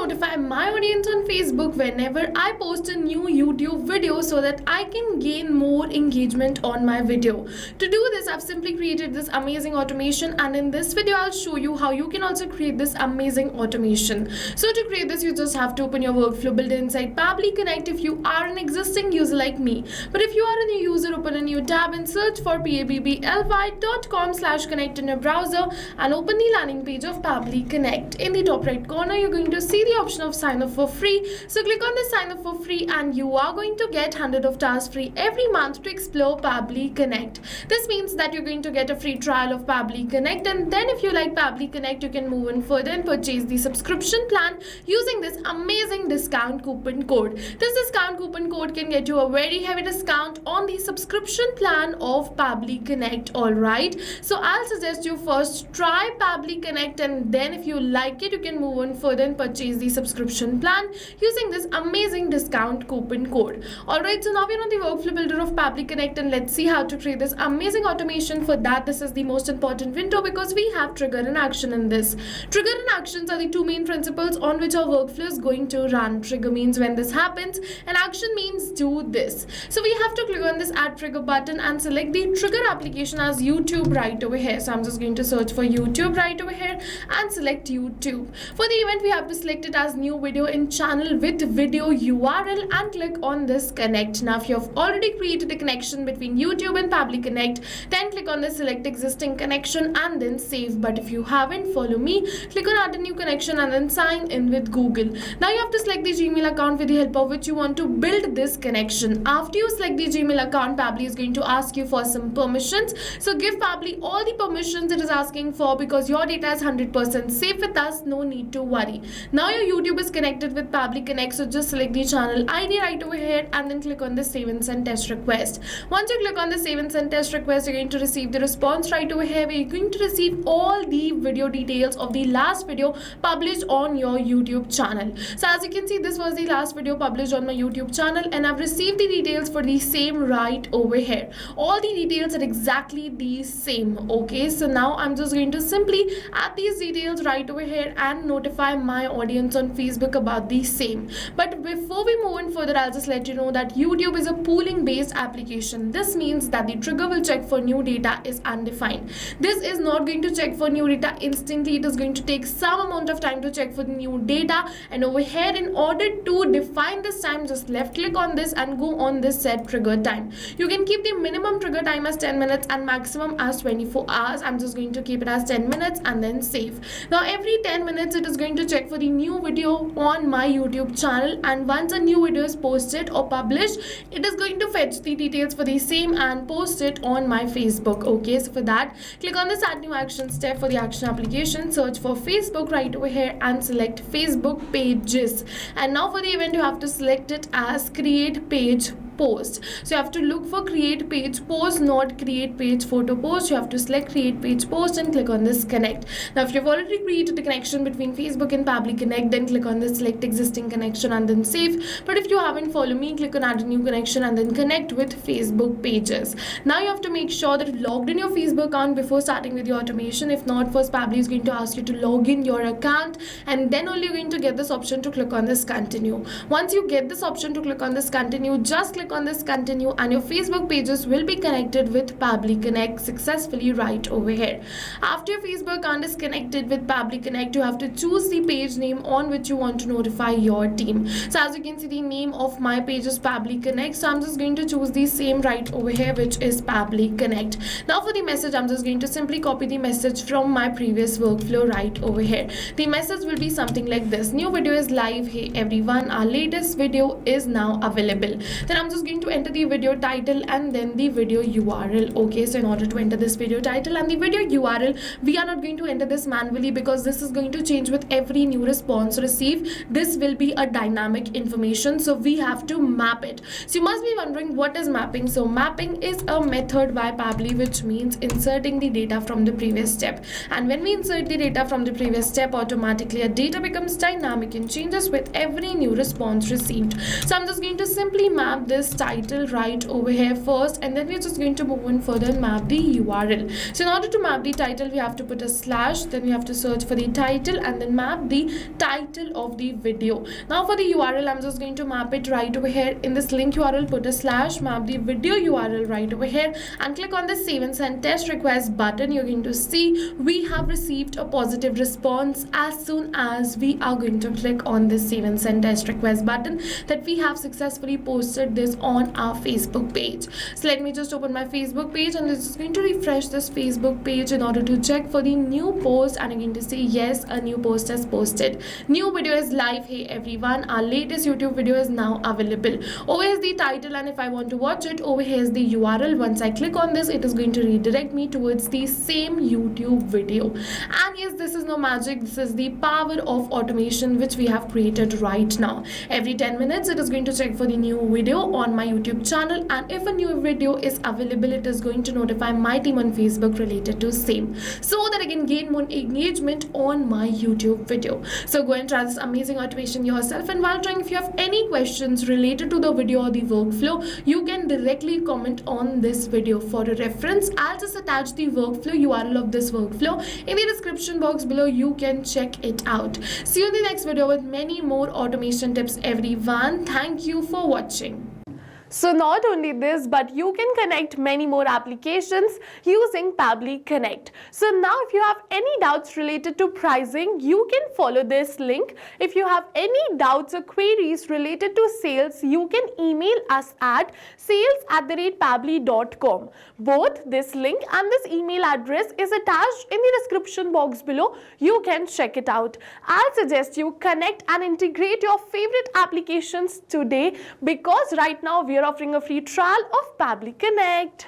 notify my audience on Facebook whenever I post a new YouTube video so that I can gain more engagement on my video. To do this, I've simply created this amazing automation, and in this video I'll show you how you can also create this amazing automation. So to create this, you just have to open your workflow builder inside Pabbly Connect if you are an existing user like me. But if you are a new user, open a new tab and search for pabbly.com/connect in your browser and open the landing page of Pabbly Connect. In the top right corner, you're going to see the option of sign up for free. So click on this sign up for free and you are going to get 100 of tasks free every month to explore Pabbly Connect. This means that you're going to get a free trial of Pabbly Connect, and then if you like Pabbly Connect, you can move in further and purchase the subscription plan using this amazing discount coupon code. This discount coupon code can get you a very heavy discount on the subscription plan of Pabbly Connect. Alright, so I'll suggest you first try Pabbly Connect, and then if you like it, you can move on further and purchase the subscription plan using this amazing discount coupon code. Alright, so now we're on the workflow builder of Pabbly Connect, and let's see how to create this amazing automation. For that, this is the most important window because we have trigger and action in this. Trigger and actions are the two main principles on which our workflow is going to run. Trigger means when this happens and action means do this. So we have to click on this add trigger button and select the trigger application as YouTube right over here. So I'm just going to search for YouTube right over here and select YouTube. For the event, we have to select it as new video in channel with video URL and click on this connect. Now if you have already created a connection between YouTube and Pabbly Connect, then click on the select existing connection and then save. But if you haven't, follow me, click on add a new connection and then sign in with Google. Now you have to select the Gmail account with the help of which you want to build this connection. After you select the Gmail account, Pabbly is going to ask you for some permissions. So give Pabbly all the permissions it is asking for because your data is 100% safe with us, no need to worry. Now your YouTube is connected with Pabbly Connect, so just select the channel ID right over here and then click on the save and send test request. Once you click on the save and send test request, you're going to receive the response right over here where you're going to receive all the video details of the last video published on your YouTube channel. So as you can see, this was the last video published on my YouTube channel and I've received the details for the same right over here. All the details are exactly the same. Okay, so now I'm just going to simply add these details right over here and notify my audience on Facebook about the same. But before we move on further, I'll just let you know that YouTube is a pooling based application. This means that the trigger will check for new data is undefined. This is not going to check for new data instantly. It is going to take some amount of time to check for the new data, and over here, in order to define this time, just left click on this and go on this set trigger time. You can keep the minimum trigger time as 10 minutes and maximum as 24 hours. I'm just going to keep it as 10 minutes and then save. Now every 10 minutes it is going to check for the new video on my YouTube channel, and once a new video is posted or published, it is going to fetch the details for the same and post it on my Facebook. Okay, so for that, click on this add new action step for the action application, search for Facebook right over here and select Facebook pages. And now for the event, you have to select it as create page post. So you have to look for create page post, not create page photo post. You have to select create page post and click on this connect. Now if you've already created a connection between Facebook and Pabbly Connect, then click on this select existing connection and then save. But if you haven't, follow me, click on add a new connection and then connect with Facebook pages. Now you have to make sure that you've logged in your Facebook account before starting with your automation. If not, first Pabbly is going to ask you to log in your account, and then only you're going to get this option to click on this continue. Once you get this option to click on this continue, just click on this continue and your Facebook pages will be connected with Pabbly Connect successfully right over here. After your Facebook account is connected with Pabbly Connect, you have to choose the page name on which you want to notify your team. So as you can see, the name of my page is Pabbly Connect, so I'm just going to choose the same right over here, which is Pabbly Connect. Now for the message, I'm just going to simply copy the message from my previous workflow right over here. The message will be something like this: new video is live. Hey everyone, our latest video is now available. Then I'm just going to enter the video title and then the video URL. Okay, so in order to enter this video title and the video URL, we are not going to enter this manually because this is going to change with every new response received. This will be a dynamic information, so we have to map it. So you must be wondering, what is mapping? So mapping is a method by Pabbly which means inserting the data from the previous step, and when we insert the data from the previous step, automatically a data becomes dynamic and changes with every new response received. So I'm just going to simply map this this title right over here first, and then we're just going to move on further and map the URL. So in order to map the title, we have to put a slash, then we have to search for the title and then map the title of the video. Now for the URL, I'm just going to map it right over here. In this link URL, put a slash, map the video URL right over here, and click on the save and send test request button. You're going to see we have received a positive response as soon as we are going to click on this save and send test request button, that we have successfully posted this on our Facebook page. So let me just open my Facebook page, and this is going to refresh this Facebook page in order to check for the new post, and I'm going to say yes, a new post is posted. New video is live. Hey everyone, our latest YouTube video is now available. Over here is the title, and if I want to watch it, over here is the URL. Once I click on this, it is going to redirect me towards the same YouTube video. And yes, this is no magic, this is the power of automation which we have created right now. Every 10 minutes it is going to check for the new video on my YouTube channel, and if a new video is available, it is going to notify my team on Facebook related to same, so that I can gain more engagement on my YouTube video. So go and try this amazing automation yourself, and while trying, if you have any questions related to the video or the workflow, you can directly comment on this video. For a reference, I'll just attach the workflow URL of this workflow in the description box below. You can check it out. See you in the next video with many more automation tips, everyone. Thank you for watching. So not only this, but you can connect many more applications using Pabbly Connect. So now if you have any doubts related to pricing, you can follow this link. If you have any doubts or queries related to sales, you can email us at sales@pabbly.com. Both this link and this email address is attached in the description box below. You can check it out. I'll suggest you connect and integrate your favorite applications today, because right now we are offering a free trial of Pabbly Connect.